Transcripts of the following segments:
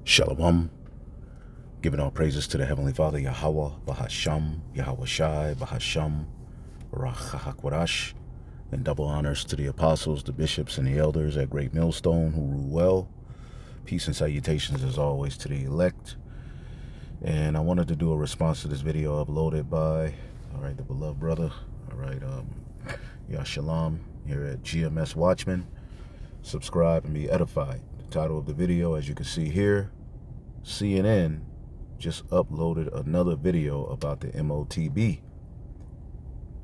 Shalom. Giving all praises to the Heavenly Father, Yahweh, Bahasham, Yahweh Shai, Bahasham, Rachahakwadash, and double honors to the apostles, the bishops, and the elders at Great Millstone who rule well. Peace and salutations as always to the elect. And I wanted to do a response to this video uploaded by, the beloved brother, Yashalam here at GMS Watchman. Subscribe and be edified. The title of the video, as you can see here, CNN just uploaded another video about the MOTB.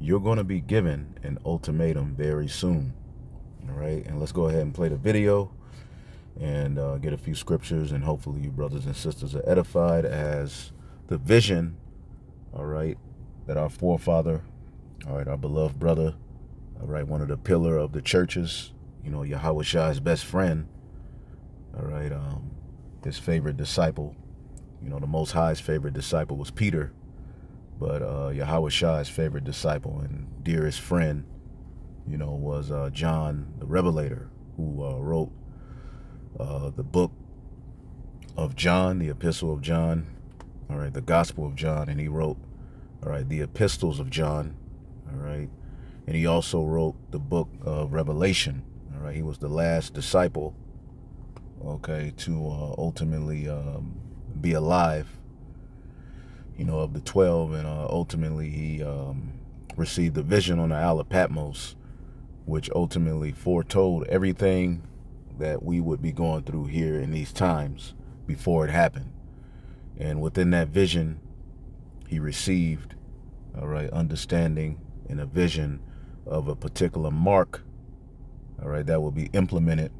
You're going to be given an ultimatum very soon. All right, and let's go ahead and play the video and get a few scriptures, and hopefully you brothers and sisters are edified as the vision, that our forefather, our beloved brother, one of the pillar of the churches, Yahweh Shai's best friend, his favorite disciple, the Most High's favorite disciple was Peter, but Yahweh Shai's favorite disciple and dearest friend, was John the Revelator, who wrote the book of John, the Epistle of John, the Gospel of John, and he wrote, the Epistles of John, and he also wrote the book of Revelation, he was the last disciple, to ultimately be alive, of the 12, and ultimately he received the vision on the Isle of Patmos, which ultimately foretold everything that we would be going through here in these times before it happened. And within that vision, he received, understanding and a vision of a particular mark, that will be implemented,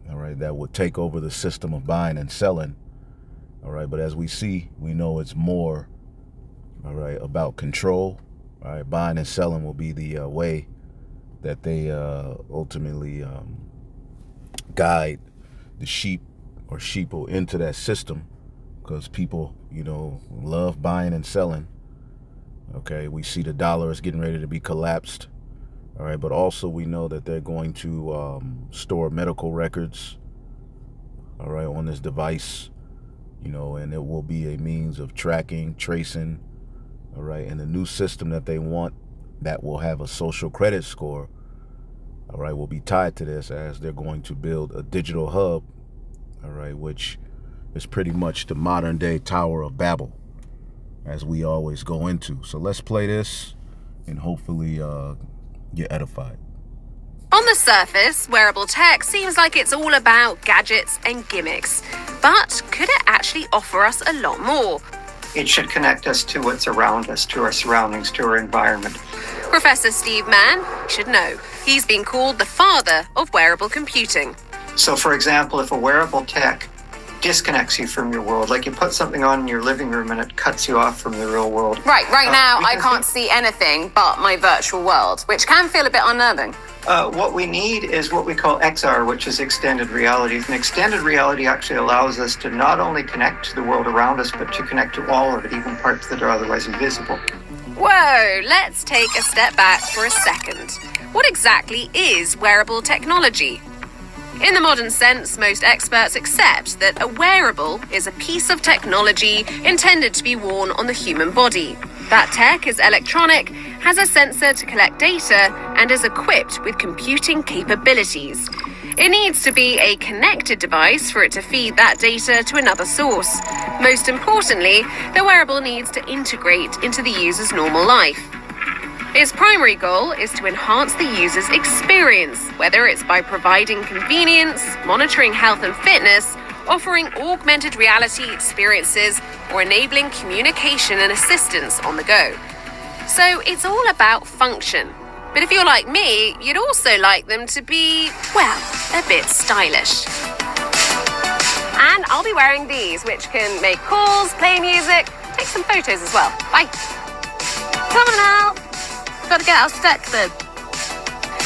that would take over the system of buying and selling, but as we know it's more, about control, buying and selling will be the way that they ultimately guide the sheep or sheeple into that system, because people, love buying and selling. We see the dollar is getting ready to be collapsed. But also we know that they're going to store medical records, on this device, and it will be a means of tracking, tracing, and the new system that they want that will have a social credit score, will be tied to this, as they're going to build a digital hub, which is pretty much the modern day Tower of Babel, as we always go into. So let's play this and hopefully get edified. On the surface, wearable tech seems like it's all about gadgets and gimmicks, but could it actually offer us a lot more? It should connect us to what's around us, to our surroundings, to our environment. Professor Steve Mann should know. He's been called the father of wearable computing. So, for example, if a wearable tech disconnects you from your world, like you put something on in your living room and it cuts you off from the real world. Right now I can't see anything but my virtual world, which can feel a bit unnerving. What we need is what we call XR, which is extended reality. And extended reality actually allows us to not only connect to the world around us, but to connect to all of it, even parts that are otherwise invisible. Whoa, let's take a step back for a second. What exactly is wearable technology? In the modern sense, most experts accept that a wearable is a piece of technology intended to be worn on the human body. That tech is electronic, has a sensor to collect data, and is equipped with computing capabilities. It needs to be a connected device for it to feed that data to another source. Most importantly, the wearable needs to integrate into the user's normal life. Its primary goal is to enhance the user's experience, whether it's by providing convenience, monitoring health and fitness, offering augmented reality experiences, or enabling communication and assistance on the go. So it's all about function. But if you're like me, you'd also like them to be, a bit stylish. And I'll be wearing these, which can make calls, play music, take some photos as well. Bye. Come on now. Gotta get our steps in.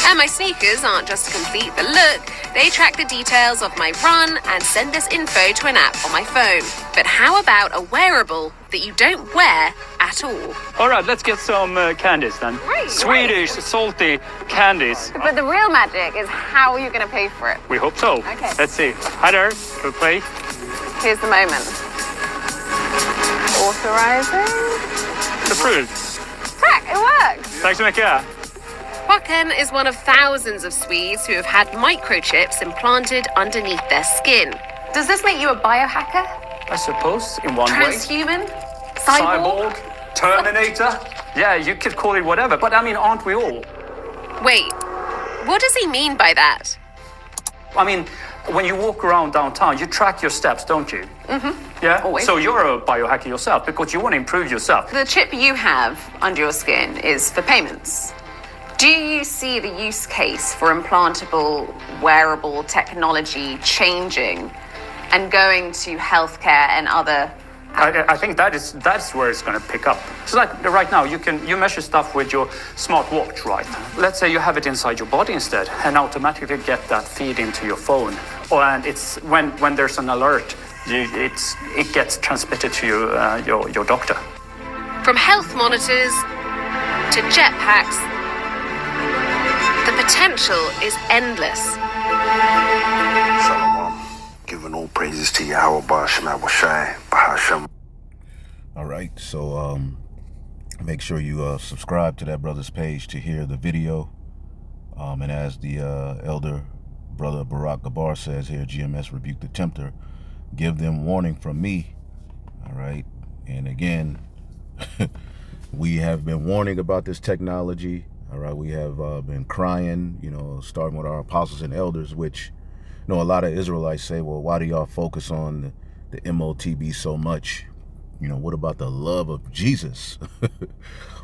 And my sneakers aren't just to complete the look, they track the details of my run and send this info to an app on my phone. But how about a wearable that you don't wear at all? All right, let's get some candies then. Right, Swedish salty candies. But the real magic is how you're going to pay for it. We hope so. Okay. Let's see. Hi there, we'll play. Here's the moment. Authorizing. Approved. Heck, it works! Tack så mycket. Håkan is one of thousands of Swedes who have had microchips implanted underneath their skin. Does this make you a biohacker? I suppose, in one way. Transhuman? Cyborg? Terminator. Yeah, you could call it whatever, but I mean, aren't we all? Wait, what does he mean by that? I mean, when you walk around downtown, you track your steps, don't you? Mm-hmm. Yeah? Always. So you're a biohacker yourself because you want to improve yourself. The chip you have under your skin is for payments. Do you see the use case for implantable wearable technology changing and going to healthcare and other? I think that's where it's going to pick up. So like right now, you measure stuff with your smartwatch, right? Let's say you have it inside your body instead, and automatically get that feed into your phone. And it's when there's an alert, it gets transmitted to your doctor. From health monitors to jetpacks, the potential is endless. Shalom. Giving all praises to Yahweh Ba'Shem Shai Bahashem. All right, so make sure you subscribe to that brother's page to hear the video. And as the elder brother Barak Gabar says here, GMS rebuke the tempter, give them warning from me. All right, and again, we have been warning about this technology. All right, we have been crying, starting with our apostles and elders, which, a lot of Israelites say, well, why do y'all focus on the MOTB so much? What about the love of Jesus?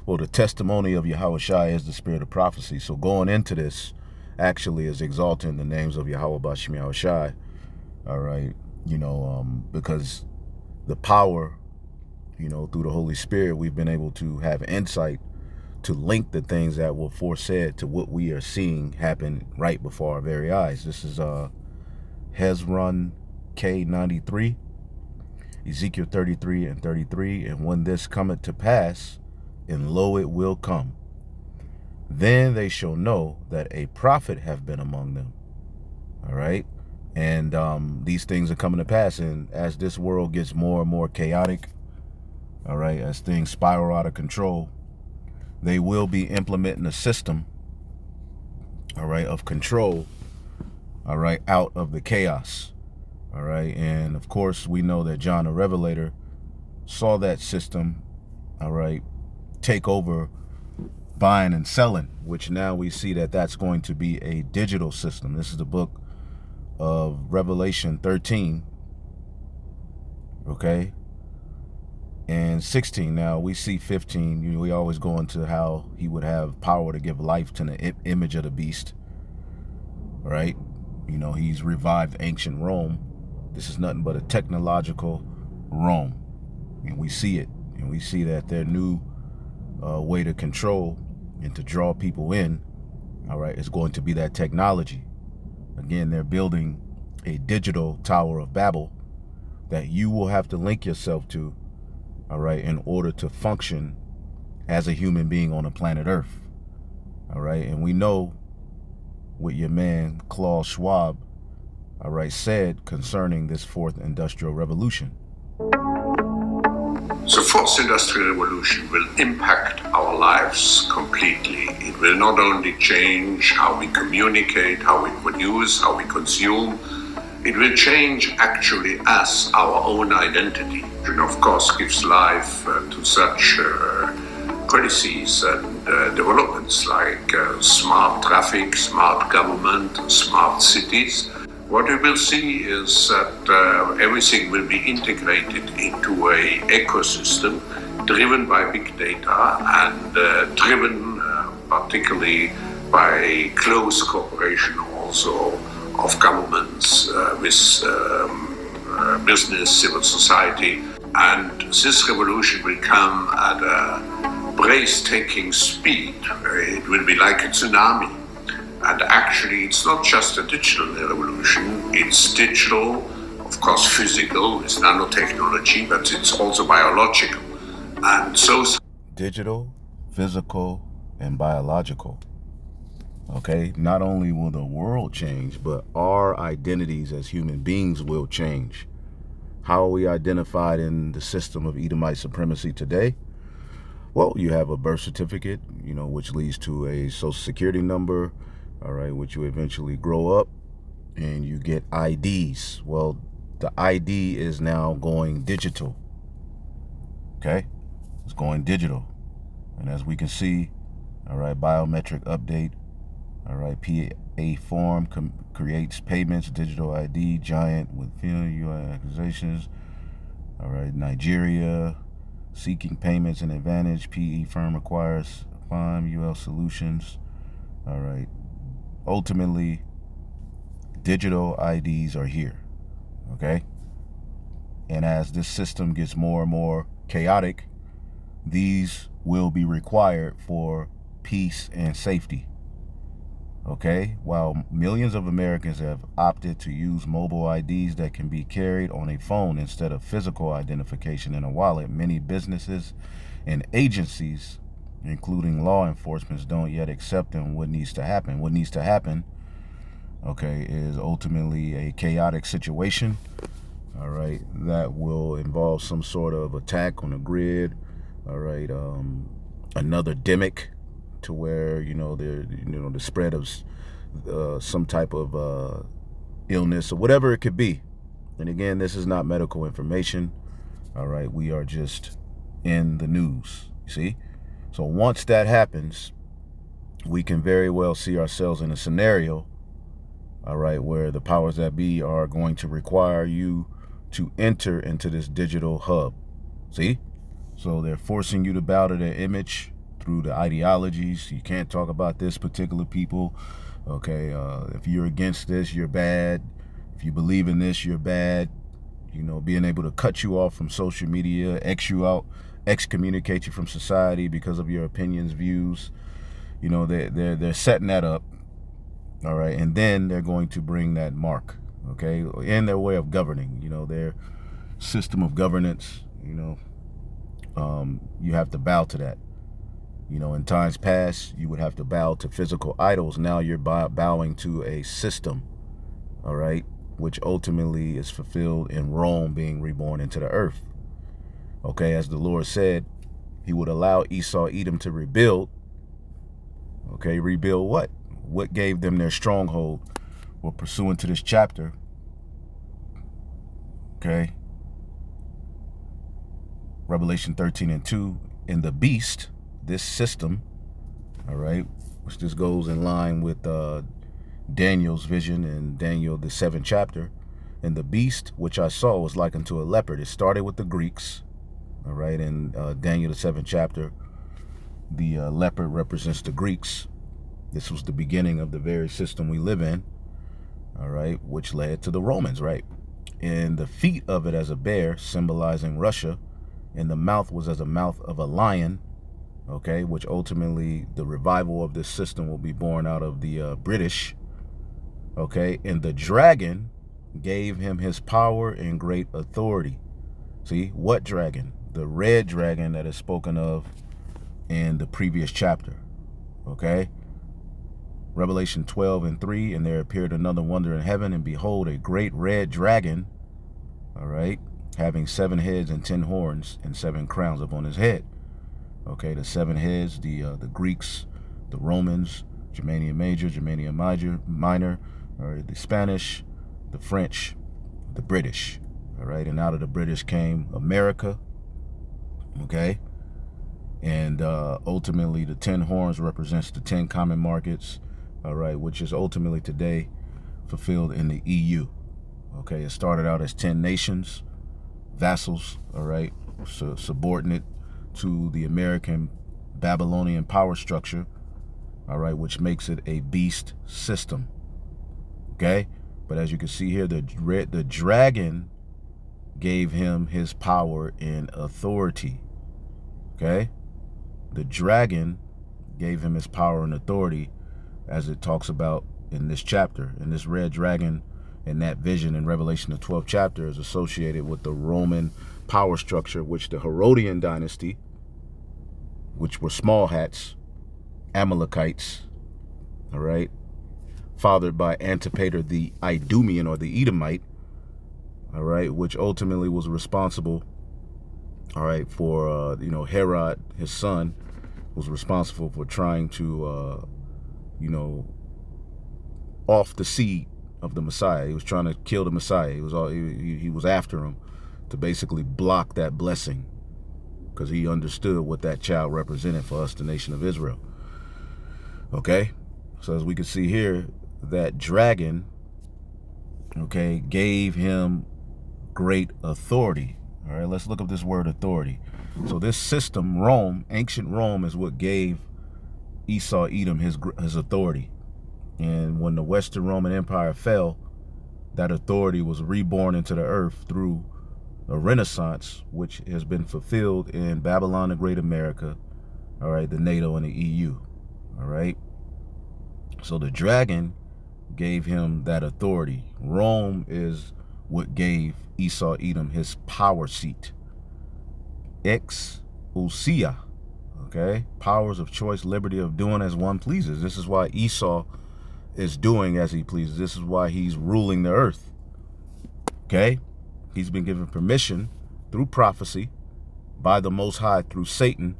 Well, the testimony of Yahweh Shai is the spirit of prophecy. So going into this actually is exalting the names of Yahweh Ba'Shem Yahweh Shai. All right, because the power, through the Holy Spirit, we've been able to have insight to link the things that were foresaid to what we are seeing happen right before our very eyes. This is Hezron K93, Ezekiel 33 and 33. And when this cometh to pass, and lo, it will come, then they shall know that a prophet have been among them. All right. And these things are coming to pass. And as this world gets more and more chaotic, all right, as things spiral out of control, they will be implementing a system, all right, of control, all right, out of the chaos, all right. And of course, we know that John the Revelator saw that system, all right, take over buying and selling, which now we see that that's going to be a digital system. This is the book of Revelation 13, okay, and 16. Now we see 15. We always go into how he would have power to give life to the image of the beast, right? He's revived ancient Rome. This is nothing but a technological Rome, and we see it, and we see that their new way to control and to draw people in, all right, is going to be that technology. Again, they're building a digital Tower of Babel that you will have to link yourself to, all right, in order to function as a human being on the planet Earth. All right, and we know what your man Klaus Schwab, all right, said concerning this fourth industrial revolution. The fourth industrial revolution will impact our lives completely. It will not only change how we communicate, how we produce, how we consume. It will change actually us, our own identity, and of course gives life to such policies and developments like smart traffic, smart government, smart cities. What we will see is that everything will be integrated into an ecosystem driven by big data and driven particularly by close cooperation also of governments with business, civil society. And this revolution will come at a breathtaking speed. It will be like a tsunami. And actually, it's not just a digital revolution. It's digital, of course, physical, it's nanotechnology, but it's also biological. And so... Digital, physical, and biological. Okay, not only will the world change, but our identities as human beings will change. How are we identified in the system of Edomite supremacy today? Well, you have a birth certificate, which leads to a social security number, all right, which you eventually grow up and you get IDs. Well, the ID is now going digital. Okay? It's going digital. And as we can see, all right, biometric update, all right, PA form creates payments, digital ID, giant with UI accusations, all right, Nigeria, seeking payments and advantage, PE firm acquires FIME, UL solutions, all right. Ultimately, digital IDs are here, okay? And as this system gets more and more chaotic, these will be required for peace and safety, okay? While millions of Americans have opted to use mobile IDs that can be carried on a phone instead of physical identification in a wallet, many businesses and agencies, including law enforcement, don't yet accept them. What needs to happen? What needs to happen, okay, is ultimately a chaotic situation, all right, that will involve some sort of attack on the grid, all right, another demic to where, the spread of some type of illness or whatever it could be. And again, this is not medical information, all right, we are just in the news, you see? So once that happens, we can very well see ourselves in a scenario, all right, where the powers that be are going to require you to enter into this digital hub. See? So they're forcing you to bow to their image through the ideologies. You can't talk about this particular people. Okay, if you're against this, you're bad. If you believe in this, you're bad. Being able to cut you off from social media, X you out, excommunicate you from society because of your opinions, views. They're setting that up. All right, and then they're going to bring that mark, okay, in their way of governing, their system of governance, you have to bow to that. In times past, you would have to bow to physical idols. Now you're bowing to a system, all right, which ultimately is fulfilled in Rome being reborn into the earth. Okay, as the Lord said, he would allow Esau, Edom to rebuild. Okay, rebuild what? What gave them their stronghold? Well, pursuant to this chapter, okay, Revelation 13:2, in the beast, this system, all right, which this goes in line with Daniel's vision in Daniel, the 7th chapter. And the beast, which I saw, was like unto a leopard. It started with the Greeks, all right, in Daniel, the 7th chapter. The leopard represents the Greeks. This was the beginning of the very system we live in, all right, which led to the Romans, right? And the feet of it as a bear, symbolizing Russia, and the mouth was as a mouth of a lion, okay, which ultimately the revival of this system will be born out of the British, okay? And the dragon gave him his power and great authority. See, what dragon? The red dragon that is spoken of in the previous chapter, okay? Revelation 12:3, and there appeared another wonder in heaven, and behold, a great red dragon, all right, having 7 heads and 10 horns and 7 crowns upon his head. Okay, the 7 heads, the Greeks, the Romans, Germania Major, Germania Minor, or the Spanish, the French, the British, all right, and out of the British came America, okay, and ultimately the 10 horns represents the 10 common markets, all right, which is ultimately today fulfilled in the EU. Okay, it started out as 10 nations, vassals, all right, so subordinate to the American Babylonian power structure, all right, which makes it a beast system. Okay, but as you can see here, the dragon gave him his power and authority. Okay, the dragon gave him his power and authority, as it talks about in this chapter. And this red dragon in that vision in Revelation, the 12th chapter, is associated with the Roman power structure, which the Herodian dynasty, which were small hats, Amalekites, all right, fathered by Antipater the Idumean or the Edomite, all right, which ultimately was responsible, all right, for, Herod, his son, was responsible for trying to, off the seed of the Messiah. He was trying to kill the Messiah. He was after him to basically block that blessing, because he understood what that child represented for us, the nation of Israel. Okay, so as we can see here, that dragon, okay, gave him great authority. All right, let's look up this word authority. So this system, Rome, ancient Rome, is what gave Esau, Edom, his authority. And when the Western Roman Empire fell, that authority was reborn into the earth through a Renaissance, which has been fulfilled in Babylon, the Great America, all right, the NATO and the EU, all right? So the dragon gave him that authority. Rome is what gave Esau, Edom, his power seat. Exousia, okay? Powers of choice, liberty of doing as one pleases. This is why Esau is doing as he pleases. This is why he's ruling the earth, okay? He's been given permission through prophecy by the Most High through Satan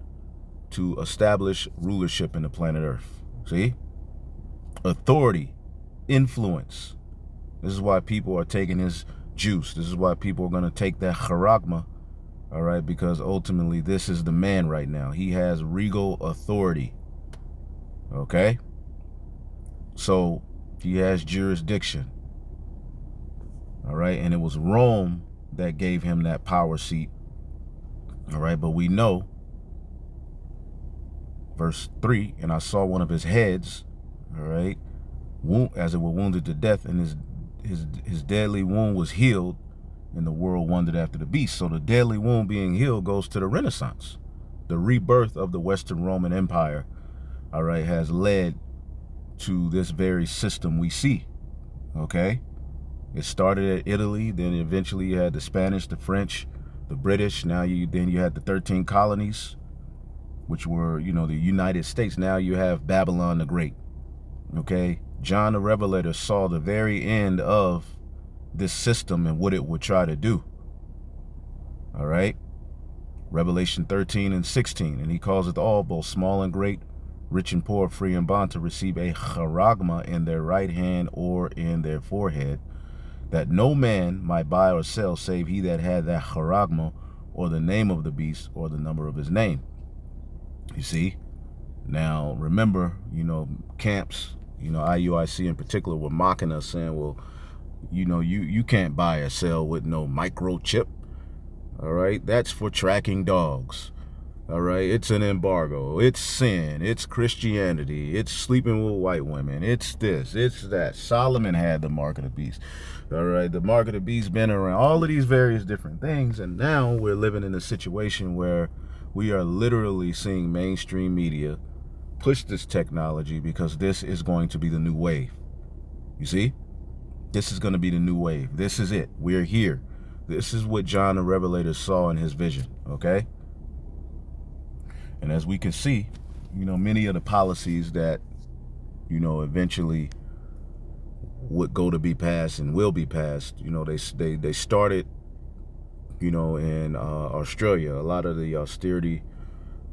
to establish rulership in the planet Earth. See? Authority, influence. This is why people are taking his juice. This is why people are going to take that charagma, all right? Because ultimately this is the man right now. He has regal authority, okay? So he has jurisdiction. All right, and it was Rome that gave him that power seat. All right, but we know, verse 3, and I saw one of his heads, all right, as it were wounded to death, and his deadly wound was healed, and the world wondered after the beast. So the deadly wound being healed goes to the Renaissance. The rebirth of the Western Roman Empire, all right, has led to this very system we see, okay? It started at Italy, then eventually you had the Spanish, the French, the British. Then you had the 13 colonies, which were, the United States. Now you have Babylon the Great. Okay? John the Revelator saw the very end of this system and what it would try to do. All right? Revelation 13 and 16. And he calls it all, both small and great, rich and poor, free and bond, to receive a charagma in their right hand or in their forehead, that no man might buy or sell save he that had that charagma, or the name of the beast, or the number of his name. You see? Now, remember, camps, IUIC in particular, were mocking us, saying, well, you can't buy or sell with no microchip. All right? That's for tracking dogs. All right? It's an embargo. It's sin. It's Christianity. It's sleeping with white women. It's this. It's that. Solomon had the mark of the beast. All right? The mark of the beast been around. All of these various different things. And now we're living in a situation where we are literally seeing mainstream media push this technology, because this is going to be the new wave. You see? This is going to be the new wave. This is it. We're here. This is what John the Revelator saw in his vision. Okay? And as we can see, many of the policies that, eventually would go to be passed and will be passed, they started, in Australia. A lot of the austerity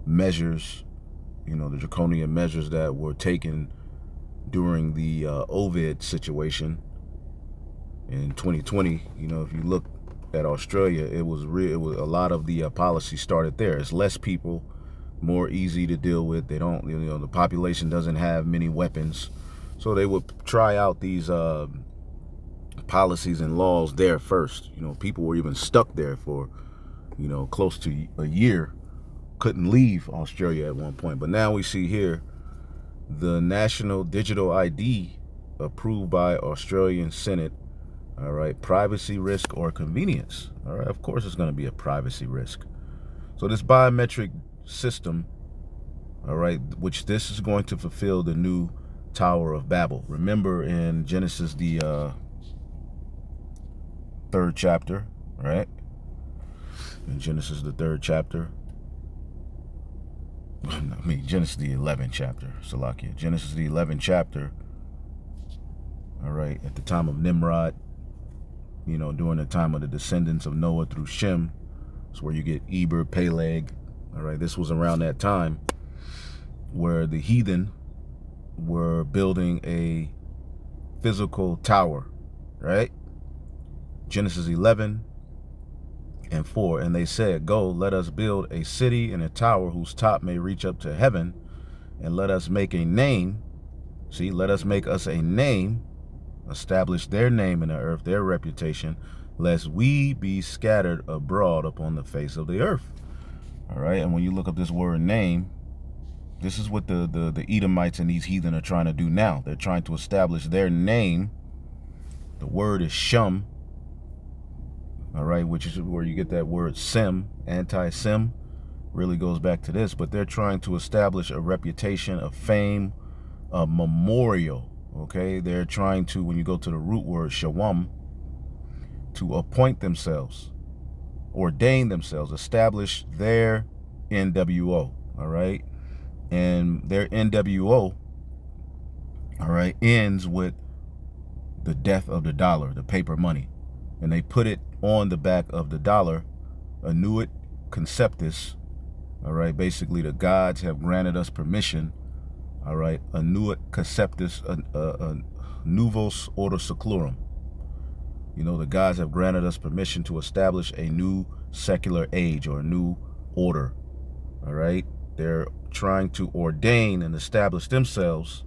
measures, the draconian measures that were taken during the COVID situation in 2020, if you look at Australia, it was a lot of the policy started there. It's less people, more easy to deal with. They don't, the population doesn't have many weapons. So they would try out these policies and laws there first. People were even stuck there for, close to a year, couldn't leave Australia at one point. But now we see here the National Digital ID approved by Australian Senate. All right, privacy risk or convenience. All right, of course it's going to be a privacy risk. So this biometric system, all right, which this is going to fulfill the new Tower of Babel. Remember in Genesis, the 3rd chapter, right? In Genesis, the 3rd chapter. Genesis, the 11th chapter, Salakia. Genesis, the 11th chapter. All right, at the time of Nimrod, during the time of the descendants of Noah through Shem. It's where you get Eber, Peleg. All right, this was around that time where the heathen were building a physical tower, right? Genesis 11:4. And they said, "Go, let us build a city and a tower whose top may reach up to heaven, and let us make a name." See, let us make us a name, establish their name in the earth, their reputation, lest we be scattered abroad upon the face of the earth. All right, and when you look up this word name, this is what the Edomites and these heathen are trying to do now. They're trying to establish their name. The word is Shum, all right, which is where you get that word Sem, anti-Sem, really goes back to this. But they're trying to establish a reputation, a fame, a memorial, okay? They're trying to, when you go to the root word Shawam, to appoint themselves, ordain themselves, establish their NWO, all right? And their NWO, all right, ends with the death of the dollar, the paper money. And they put it on the back of the dollar, Annuit Conceptus, all right? Basically, the gods have granted us permission, all right? Annuit Conceptus, Novus Order Seclorum. The gods have granted us permission to establish a new secular age or a new order, all right? They're trying to ordain and establish themselves.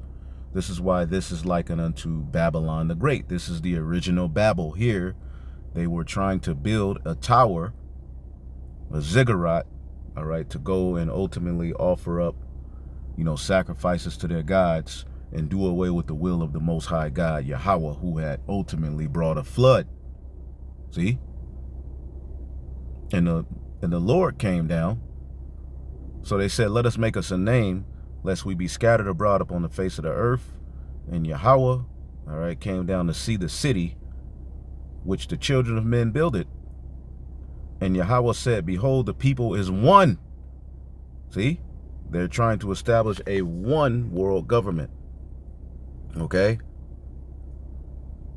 This is why this is likened unto Babylon the Great. This is the original Babel here. They were trying to build a tower, a ziggurat, all right, to go and ultimately offer up, sacrifices to their gods and do away with the will of the Most High God, Yahweh, who had ultimately brought a flood. See? And the Lord came down. So they said, "Let us make us a name, lest we be scattered abroad upon the face of the earth." And Yahweh, all right, came down to see the city, which the children of men builded. And Yahweh said, "Behold, the people is one." See? They're trying to establish a one world government. Okay?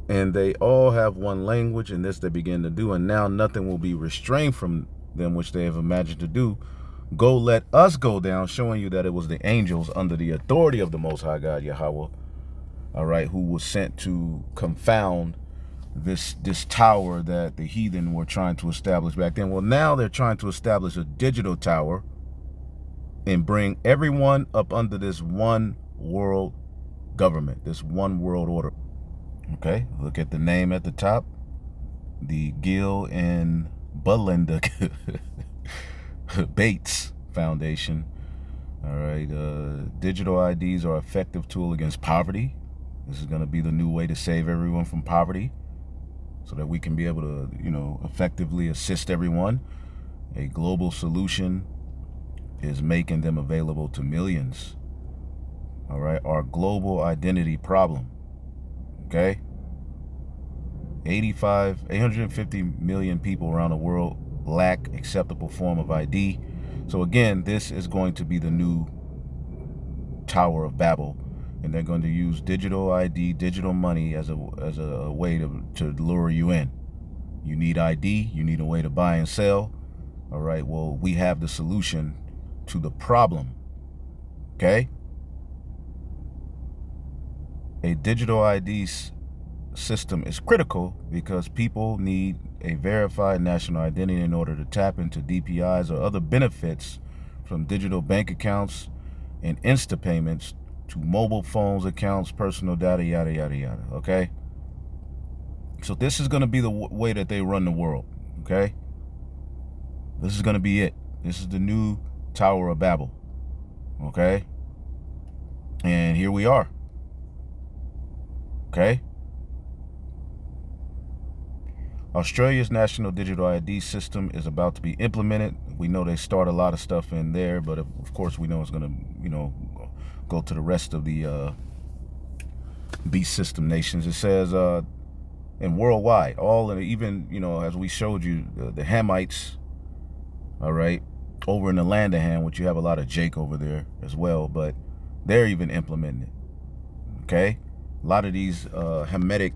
And they all have one language, and this they begin to do, and now nothing will be restrained from them which they have imagined to do. Go, let us go down, showing you that it was the angels under the authority of the Most High God, Yahweh, all right, who was sent to confound this tower that the heathen were trying to establish back then. Well, now they're trying to establish a digital tower and bring everyone up under this one world government, this one world order. Okay, look at the name at the top, the Gil and Belinda Bates Foundation. All right, digital IDs are an effective tool against poverty. This is going to be the new way to save everyone from poverty, so that we can be able to, effectively assist everyone. A global solution is making them available to millions. All right, our global identity problem. Okay, 850 million people around the world lack acceptable form of ID. So again, this is going to be the new Tower of Babel, and they're going to use digital ID, digital money as a way to lure you in. You need ID, you need a way to buy and sell. All right, well, we have the solution to the problem. Okay? A digital ID system is critical because people need a verified national identity in order to tap into DPIs or other benefits, from digital bank accounts and Insta payments to mobile phones, accounts, personal data, yada, yada, yada. Okay? So this is going to be the way that they run the world. Okay? This is going to be it. This is the new Tower of Babel. Okay? And here we are. Okay? Australia's national digital ID system is about to be implemented. We know they start a lot of stuff in there, but of course we know it's going to, go to the rest of the beast system nations. It says, and worldwide, all, and even, as we showed you, the Hamites, all right, over in the land of Ham, which you have a lot of Jake over there as well, but they're even implementing it. Okay? A lot of these Hamitic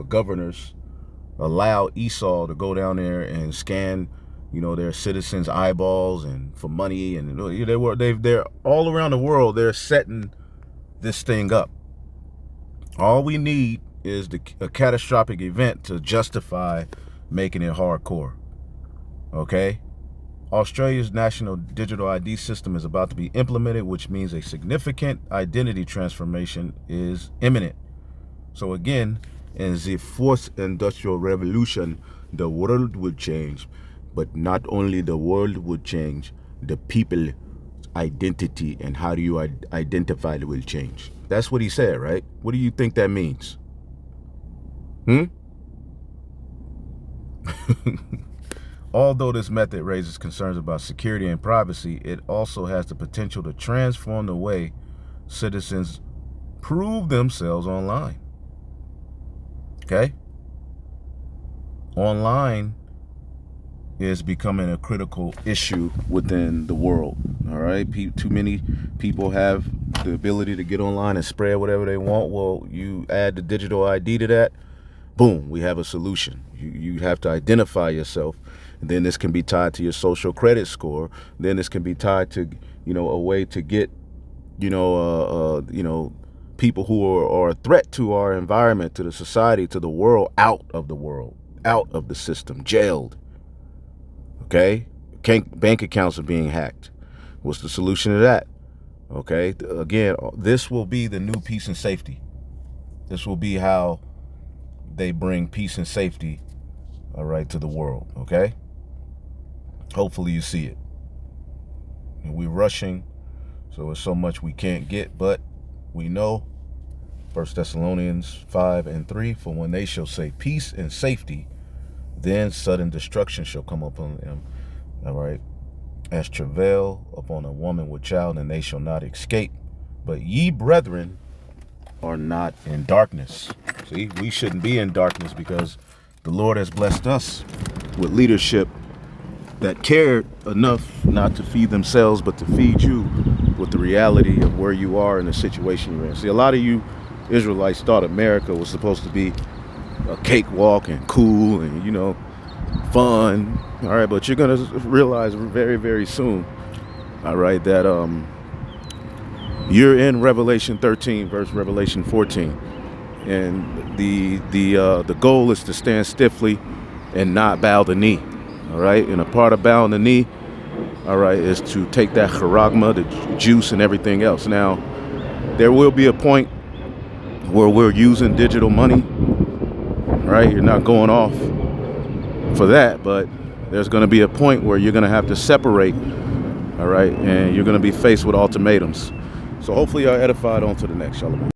governors, allow Esau to go down there and scan, their citizens' eyeballs and for money, and they're all around the world. They're setting this thing up. All we need is a catastrophic event to justify making it hardcore. Okay? Australia's national digital ID system is about to be implemented, which means a significant identity transformation is imminent. So again, in the fourth industrial revolution, the world would change. But not only the world would change, the people's identity and how do you identify will change. That's what he said, right? What do you think that means? Although this method raises concerns about security and privacy, it also has the potential to transform the way citizens prove themselves online. Okay? Online is becoming a critical issue within the world. All right? Too many people have the ability to get online and spread whatever they want. Well, you add the digital ID to that, boom, we have a solution. You have to identify yourself. And then this can be tied to your social credit score. Then this can be tied to, a way to get, people who are a threat to our environment, to the society, to the world, out of the system, jailed. Okay? Bank accounts are being hacked. What's the solution to that? Okay? Again, this will be the new peace and safety. This will be how they bring peace and safety, all right, to the world. Okay? Hopefully you see it. And we're rushing, so there's so much we can't get, but we know 1 Thessalonians 5:3, for when they shall say peace and safety, then sudden destruction shall come upon them. All right. As travail upon a woman with child, and they shall not escape. But ye, brethren, are not in darkness. See, we shouldn't be in darkness because the Lord has blessed us with leadership that cared enough not to feed themselves, but to feed you with the reality of where you are in the situation you're in. See, a lot of you Israelites thought America was supposed to be a cakewalk and cool and, fun. All right, but you're going to realize very, very soon, all right, that you're in Revelation 13 verse Revelation 14. And the goal is to stand stiffly and not bow the knee. All right, and a part of bowing the knee, all right, is to take that charagma, the juice and everything else. Now, there will be a point where we're using digital money, right? You're not going off for that, but there's going to be a point where you're going to have to separate, all right, and you're going to be faced with ultimatums. So hopefully you're edified on to the next. Shalom.